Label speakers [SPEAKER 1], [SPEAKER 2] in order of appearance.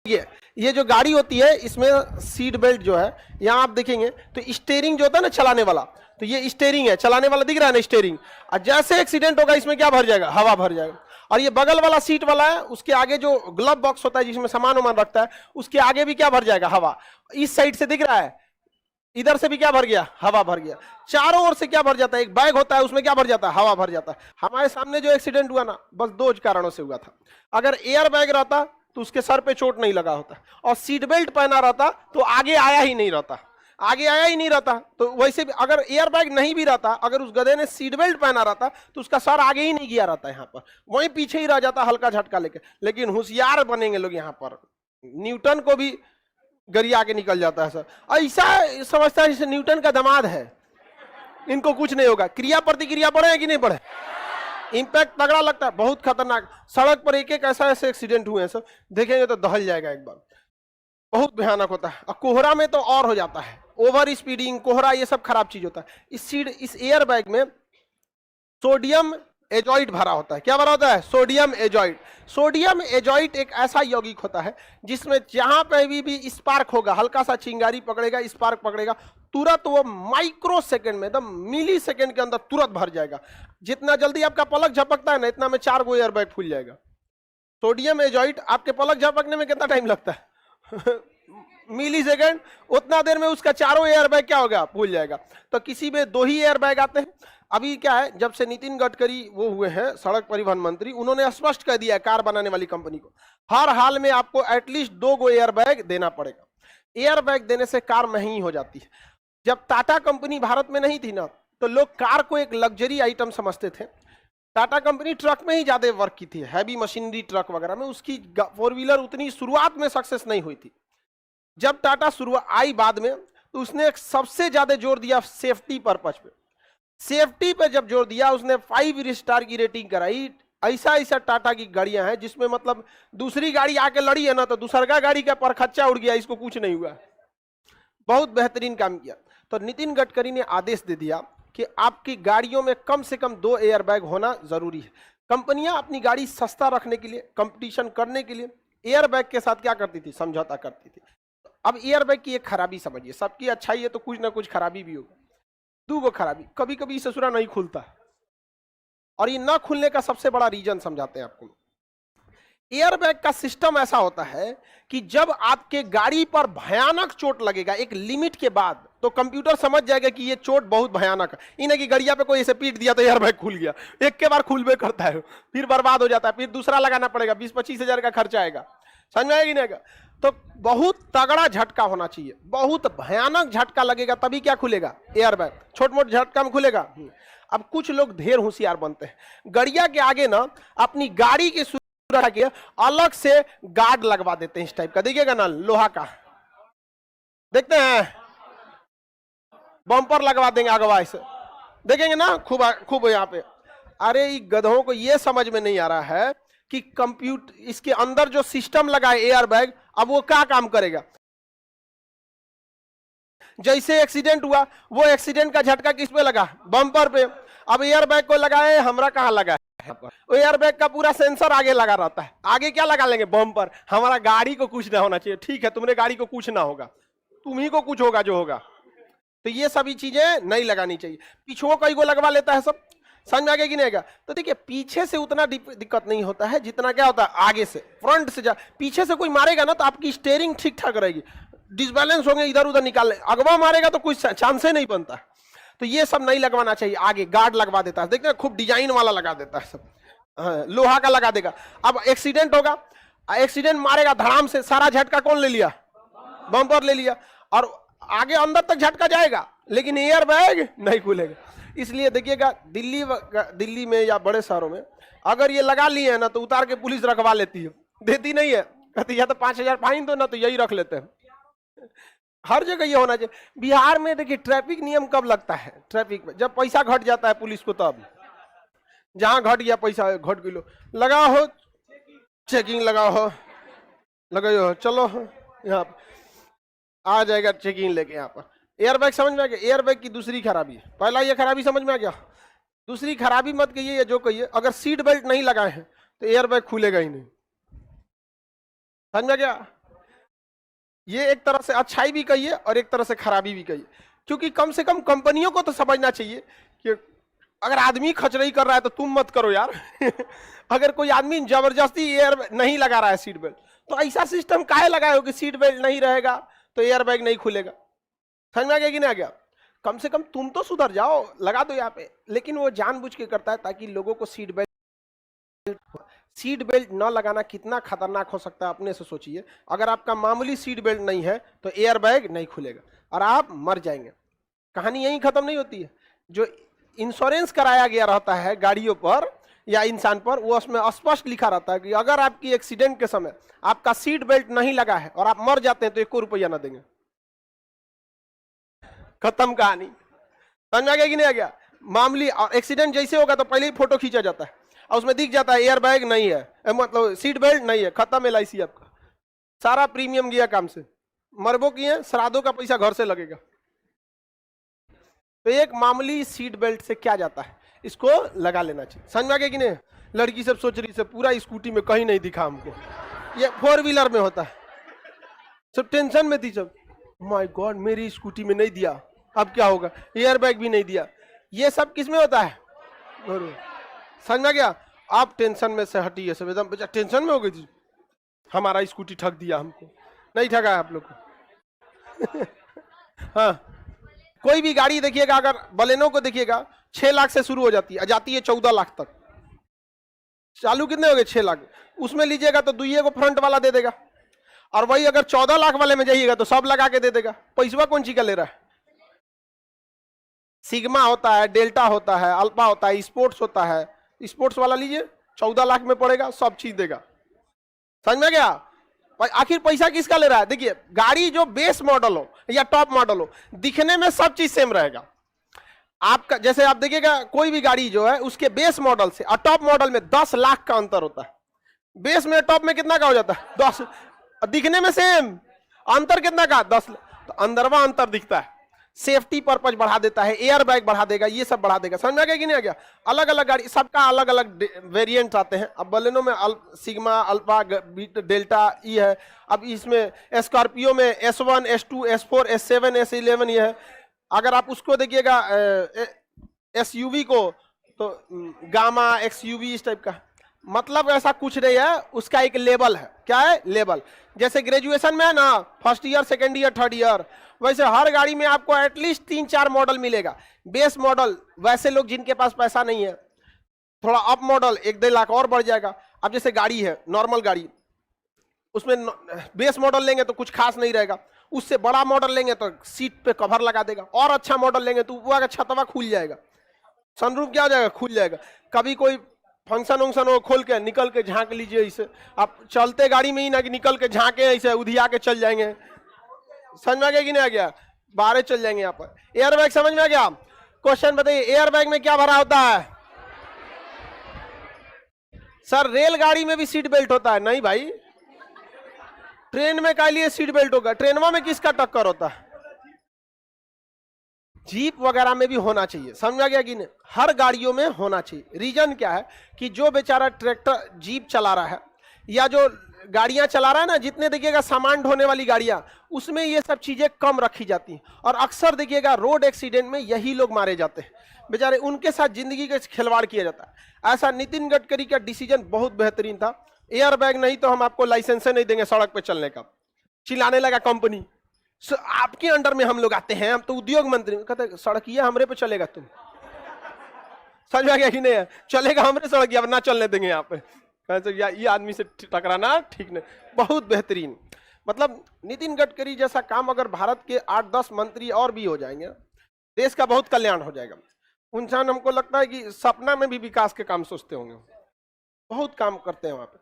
[SPEAKER 1] ये जो गाड़ी होती है इसमें सीट बेल्ट जो है, यहाँ आप देखेंगे तो स्टीयरिंग जो होता है ना चलाने वाला, तो ये स्टीयरिंग है, चलाने वाला दिख रहा है ना स्टीयरिंग। और जैसे एक्सीडेंट होगा इसमें क्या भर जाएगा, हवा भर जाएगा। और ये बगल वाला सीट वाला है, उसके आगे जो ग्लव बॉक्स होता है जिसमें सामान वामान रखता है, उसके आगे भी क्या भर जाएगा, हवा। इस साइड से दिख रहा है, इधर से भी क्या भर गया, हवा भर गया। चारों ओर से क्या भर जाता है, एक बैग होता है उसमें क्या भर जाता है, हवा भर जाता है। हमारे सामने जो एक्सीडेंट हुआ ना, बस दो कारणों से हुआ था। अगर एयर बैग रहता तो उसके सर पे चोट नहीं लगा होता, और सीट बेल्ट पहना रहता तो आगे आया ही नहीं रहता, आगे आया ही नहीं रहता। तो वैसे भी अगर एयर बैग नहीं भी रहता, अगर उस गधे ने सीट बेल्ट पहना रहता तो उसका सर आगे ही नहीं गया रहता, यहाँ पर वहीं पीछे ही रह जाता हल्का झटका लेके। लेकिन होशियार बनेंगे लोग यहाँ पर, न्यूटन को भी गरिया के निकल जाता है सर। ऐसा समझता है जैसे न्यूटन का दामाद है, इनको कुछ नहीं होगा। क्रिया प्रतिक्रिया पढ़े कि नहीं पढ़े, इंपैक्ट तगड़ा लगता है, बहुत खतरनाक। सड़क पर एक एक ऐसे एक्सीडेंट हुए हैं सर, देखेंगे तो दहल जाएगा एक बार, बहुत भयानक होता है। और कोहरा में तो और हो जाता है, ओवर स्पीडिंग, कोहरा, ये सब खराब चीज होता है। इस एयर बैग में सोडियम एजॉइड भरा होता है। क्या भरा होता है, सोडियम एजॉइड। सोडियम एजॉइड एक ऐसा यौगिक होता है जिसमें जहां पे भी स्पार्क होगा, हल्का सा चिंगारी पकड़ेगा, स्पार्क पकड़ेगा, तुरंत वो माइक्रो सेकंड में, एकदम मिली सेकंड के अंदर तुरंत भर जाएगा। जितना जल्दी आपका पलक झपकता है ना, इतना में 4 गो एयर बैग फूल जाएगा। सोडियम एजॉइड, आपके पलक झपकने में कितना टाइम लगता है मिली सेकंड, उतना देर में उसका चारों एयर बैग क्या होगा, फूल जाएगा। तो किसी में 2 ही एयर बैग आते हैं। अभी क्या है, जब से नितिन गडकरी वो हुए हैं सड़क परिवहन मंत्री, उन्होंने स्पष्ट कर दिया है कार बनाने वाली कंपनी को, हर हाल में आपको एटलीस्ट 2 गो एयर बैग देना पड़ेगा। एयर बैग देने से कार महंगी हो जाती है। जब टाटा कंपनी भारत में नहीं थी ना, तो लोग कार को एक लग्जरी आइटम समझते थे। टाटा कंपनी ट्रक में ही ज्यादा वर्क की थी, हैवी मशीनरी ट्रक वगैरह में, उसकी 4 व्हीलर उतनी शुरुआत में सक्सेस नहीं हुई थी। जब टाटा शुरुआत आई बाद में, तो उसने एक सबसे ज्यादा जोर दिया सेफ्टी पर्पज पे। सेफ्टी पे जब जोर दिया, उसने 5 स्टार की रेटिंग कराई। ऐसा टाटा की गाड़ियां हैं जिसमें मतलब दूसरी गाड़ी आके लड़ी है ना, तो दूसरा गाड़ी का परखच्चा उड़ गया, इसको कुछ नहीं हुआ। बहुत बेहतरीन काम किया। तो नितिन गडकरी ने आदेश दे दिया कि आपकी गाड़ियों में कम से कम 2 एयर बैग होना जरूरी है। कंपनियां अपनी गाड़ी सस्ता रखने के लिए, कंपटीशन करने के लिए एयर बैग के साथ क्या करती थी, समझौता करती थी। अब एयर बैग की एक खराबी समझिए, सबकी अच्छाई है तो कुछ ना कुछ खराबी भी होगा। 2 गो खराबी, कभी कभी ससुरा नहीं खुलता, और ये ना खुलने का सबसे बड़ा रीजन समझाते हैं आपको। एयर बैग का सिस्टम ऐसा होता है कि जब आपके गाड़ी पर भयानक चोट लगेगा एक लिमिट के बाद, तो कंप्यूटर समझ जाएगा कि ये चोट बहुत भयानक है। इन्हें कि गाड़िया पे कोई ऐसे पीट दिया तो एयर बैग खुल गया, एक के बार खुलबे करता है, फिर बर्बाद हो जाता है, फिर दूसरा लगाना पड़ेगा, 20-25 हजार का खर्चा आएगा, समझ में आएगी नहीं। तो बहुत तगड़ा झटका होना चाहिए, बहुत भयानक झटका लगेगा तभी क्या खुलेगा एयर बैग, छोट मोट झटका में खुलेगा। अब कुछ लोग ढेर होशियार बनते हैं, गड़िया के आगे ना अपनी गाड़ी की सुरक्षा के अलग से गार्ड लगवा देते हैं, इस टाइप का देखिएगा ना, लोहा का देखते हैं, बम्पर लगवा देंगे अगवा से, देखेंगे ना खूब यहाँ पे। अरे गधों को ये समझ में नहीं आ रहा है कि कंप्यूटर, इसके अंदर जो सिस्टम लगा है एयर बैग, अब वो क्या काम करेगा। जैसे एक्सीडेंट हुआ, वो एक्सीडेंट का झटका किस पे लगा, बम्पर पे। अब एयर बैग को लगाए, हमरा कहां लगा है, वो एयर बैग का पूरा सेंसर आगे लगा रहता है, आगे क्या लगा लेंगे, बम्पर। हमारा गाड़ी को कुछ ना होना चाहिए, ठीक है तुमने गाड़ी को कुछ ना होगा, तुम्ही को कुछ होगा जो होगा। तो ये सभी चीजें नहीं लगानी चाहिए। पीछुओं कई को लगवा लेता है सब, समझ में आ गया कि नहीं आएगा। तो देखिए पीछे से उतना दिक्कत नहीं होता है जितना क्या होता है आगे से, फ्रंट से जा। पीछे से कोई मारेगा ना तो आपकी स्टीयरिंग ठीक ठाक रहेगी, डिसबैलेंस होंगे, इधर उधर निकाल, अगवा मारेगा तो कोई चांस ही नहीं बनता। तो ये सब नहीं लगवाना चाहिए। आगे गार्ड लगवा देता है, देखते हैं खूब डिजाइन वाला लगा देता है सब, लोहा का लगा देगा। अब एक्सीडेंट होगा, एक्सीडेंट मारेगा धड़ाम से, सारा झटका कौन ले लिया, बम्पर ले लिया, और आगे अंदर तक झटका जाएगा लेकिन एयर बैग नहीं खुलेगा। इसलिए देखिएगा दिल्ली में या बड़े शहरों में अगर ये लगा लिए है ना, तो उतार के पुलिस रखवा लेती है, देती नहीं है, कहती या तो 5000 फाइन दो ना, तो यही रख लेते हैं। हर जगह ये होना चाहिए। बिहार में देखिए ट्रैफिक नियम कब लगता है, ट्रैफिक में जब पैसा घट जाता है पुलिस को, तब जहां घट गया पैसा, घट किलो लगा हो, चेकिंग लगा हो, लगाओ, चलो यहाँ आ जाएगा चेकिंग लेके। यहाँ पर एयरबैग समझ में आ गया। एयरबैग की दूसरी खराबी है, पहला ये खराबी समझ में आ गया, दूसरी खराबी मत कहिए, जो कहिए, अगर सीट बेल्ट नहीं लगाए हैं तो एयरबैग खुलेगा ही नहीं, समझ में आ गया। ये एक तरह से अच्छाई भी कहिए और एक तरह से खराबी भी कहिए, क्योंकि कम से कम कंपनियों को तो समझना चाहिए कि अगर आदमी खचरई कर रहा है तो तुम मत करो यार। अगर कोई आदमी जबरदस्ती एयर नहीं लगा रहा है सीट बेल्ट, तो ऐसा सिस्टम काहे लगाए हो कि सीट बेल्ट नहीं रहेगा तो एयर बैग नहीं खुलेगा। समझ में आ गया कि नहीं आ गया? कम से कम तुम तो सुधर जाओ, लगा दो यहाँ पे। लेकिन वो जानबूझ के करता है ताकि लोगों को सीट बेल्ट न लगाना कितना खतरनाक हो सकता है अपने से सोचिए। अगर आपका मामूली सीट बेल्ट नहीं है तो एयर बैग नहीं खुलेगा और आप मर जाएंगे। कहानी यहीं खत्म नहीं होती है। जो इंश्योरेंस कराया गया रहता है गाड़ियों पर या इंसान पर, वो उसमें स्पष्ट लिखा रहता है कि अगर आपकी एक्सीडेंट के समय आपका सीट बेल्ट नहीं लगा है और आप मर जाते हैं तो 1 रुपया ना देंगे। खत्म कहानी। समझ में आ गया कि नहीं आ गया? मामूली एक्सीडेंट जैसे होगा तो पहले ही फोटो खींचा जाता है और उसमें दिख जाता है एयर बैग नहीं है, मतलब सीट बेल्ट नहीं है, खत्म LIC आपका, सारा प्रीमियम गया काम से। मरबो किए, श्राद्धों का पैसा घर से लगेगा। तो एक मामूली सीट बेल्ट से क्या जाता है, इसको लगा लेना चाहिए। समझ में आ गया कि नहीं? लड़की सब सोच रही से पूरा स्कूटी में कहीं नहीं दिखा हमको, ये 4 व्हीलर में होता है। सब टेंशन में थी सब, माय गॉड मेरी स्कूटी में नहीं दिया, अब क्या होगा, एयर बैग भी नहीं दिया। ये सब किस में होता है? समझ में आ गया? आप टेंशन में से हटिए, सब एकदम टेंशन में हो गई थी, हमारा स्कूटी ठग दिया हमको। नहीं ठगा आप लोग को। हाँ, कोई भी गाड़ी देखिएगा, अगर बलेनो को देखिएगा 6 लाख से शुरू हो जाती है, जाती है 14 लाख तक। चालू कितने हो गए? 6 लाख। उसमें लीजिएगा तो दुइये को फ्रंट वाला दे देगा, और वही अगर 14 लाख वाले में जाइएगा तो सब लगा के दे देगा। पैसा कौन सी का ले रहा है? सिग्मा होता है, डेल्टा होता है, अल्फा होता है, स्पोर्ट्स होता है। स्पोर्ट्स वाला लीजिए 14 लाख में पड़ेगा, सब चीज देगा। समझ में गया? आखिर पैसा किसका ले रहा है? देखिए, गाड़ी जो बेस मॉडल हो या टॉप मॉडल हो, दिखने में सब चीज सेम रहेगा आपका। जैसे आप देखिएगा कोई भी गाड़ी जो है उसके बेस मॉडल से और टॉप मॉडल में 10 लाख का अंतर होता है। बेस में टॉप में कितना का हो जाता है? 10। दिखने में सेम, अंतर कितना का? 10। तो अंदरवा अंतर दिखता है। सेफ्टी पर्पज बढ़ा देता है, एयर बैग बढ़ा देगा, ये सब बढ़ा देगा। समझ में आ गया कि नहीं आ गया? अलग अलग गाड़ी, सबका अलग अलग वेरिएंट आते हैं। अब बलेनो में सिग्मा, अल्फा, डेल्टा, ई है। अब इसमें स्कॉर्पियो में S1, S2, S4, S7, S11 ये है। अगर आप उसको देखिएगा SUV को, तो गामा, XUV, इस टाइप का। मतलब ऐसा कुछ नहीं है, उसका एक लेवल है। क्या है? लेवल। जैसे ग्रेजुएशन में है ना, first year, second year, third year, वैसे हर गाड़ी में आपको एटलीस्ट 3-4 मॉडल मिलेगा। बेस मॉडल वैसे लोग जिनके पास पैसा नहीं है, थोड़ा अप मॉडल 1-2 लाख और बढ़ जाएगा। अब जैसे गाड़ी है, नॉर्मल गाड़ी, उसमें बेस मॉडल लेंगे तो कुछ खास नहीं रहेगा। उससे बड़ा मॉडल लेंगे तो सीट पे कवर लगा देगा, और अच्छा मॉडल लेंगे तो ऊपर का छतवा खुल जाएगा, सनरूफ क्या हो जाएगा? खुल जाएगा। कभी कोई फंक्शन वंक्शन हो, खोल के निकल के झांक लीजिए। इसे आप चलते गाड़ी में ही ना कि निकल के झांके, ऐसे उधिया के चल जाएंगे। समझ में आ गया कि नहीं आ गया? बाहर चल जाएंगे। यहाँ पर एयर बैग समझ में आ गया? क्वेश्चन बताइए, एयर बैग में क्या भरा होता है? सर रेलगाड़ी में भी सीट बेल्ट होता है? नहीं भाई, ट्रेन में काहे लिए सीट बेल्ट होगा? ट्रेनवा में किसका टक्कर होता है? जीप वगैरह में भी होना चाहिए। समझ आ गया कि नहीं? हर गाड़ियों में होना चाहिए। रीजन क्या है कि जो बेचारा ट्रैक्टर, जीप चला रहा है या जो गाड़ियां चला रहा है ना, जितने देखिएगा सामान ढोने वाली गाड़ियां, उसमें ये सब चीजें कम रखी जाती हैं। और अक्सर देखिएगा रोड एक्सीडेंट में यही लोग मारे जाते हैं बेचारे, उनके साथ जिंदगी का खिलवाड़ किया जाता है। ऐसा नितिन गडकरी का डिसीजन बहुत बेहतरीन था, एयर बैग नहीं तो हम आपको लाइसेंस नहीं देंगे सड़क पे चलने का। चिल्लाने लगा कंपनी, आपके अंडर में हम लोग आते हैं, हम तो उद्योग मंत्री। कहते सड़किया हमरे पे चलेगा तुम। समझ में आ गया कि नहीं? चलेगा हमरे सड़किया, ना चलने देंगे यहाँ पे। ये आदमी से टकराना ठीक नहीं। बहुत बेहतरीन, मतलब नितिन गडकरी जैसा काम अगर भारत के 8-10 मंत्री और भी हो जाएंगे, देश का बहुत कल्याण हो जाएगा। इंसान हमको लगता है कि सपना में भी विकास के काम सोचते होंगे, बहुत काम करते हैं वहां पे।